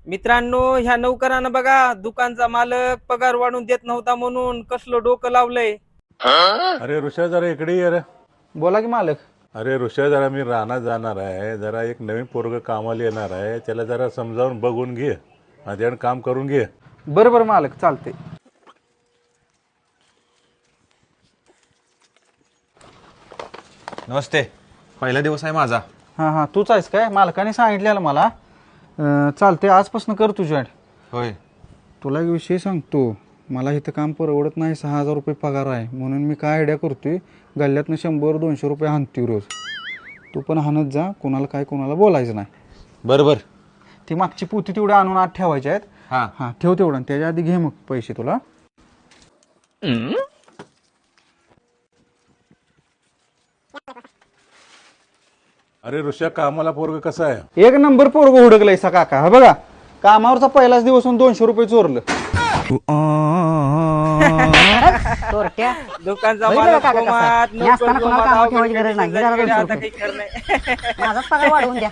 मित्रांनो, ह्या नौकरानं बघा दुकानचा मालक पगार वाढून देत नव्हता म्हणून कसलं डोकं लावलंय. अरे ऋषा जरा इकडे ये रे. बोला की मालक. अरे ऋषा जरा मी रानात जाणार आहे, जरा एक नवीन पोरग कामाला येणार आहे, त्याला जरा समजावून बघून घे, माझ्याकडे काम करून घे. बरं बरं मालक, चालते. नमस्ते. पहिला दिवस आहे माझा. हां हां, तूच आहेस काय? मालकाने सांगितलेलं मला. चालते, आजपासून कर तू जॉईन. होय. तुला एक विषय सांगतो, मला इथं काम परवडत नाही. 6,000 रुपये पगार आहे, म्हणून मी काय आयडिया करतोय, गल्ल्यातनं 100-200 रुपये हाणतोय रोज. तू पण हाणत जा, कोणाला काय कोणाला बोलायचं नाही. बरोबर. ती मागची पोती तेवढं आणून आत ठेवायची आहेत. हां हां, ठेव तेवढं. त्याच्या आधी घे मग पैसे तुला. अरे ऋषा, कामाला पोरग कसं आहे? एक नंबर पोरग हुडकलंय सा काका. हा बघा, कामावरचा पहिलाच दिवस 200 रुपये चोरलं. चोरट्या दुकानचा बघितलं मालक का काका गोमात, कसं? मी असताना नोकर कोणाला गोमात, कामावर अवघड ठेवायची गरज नाही. condition झाली, जरा आता दोनशे काही खरं नाही. माझाच पगार वाढवून द्या.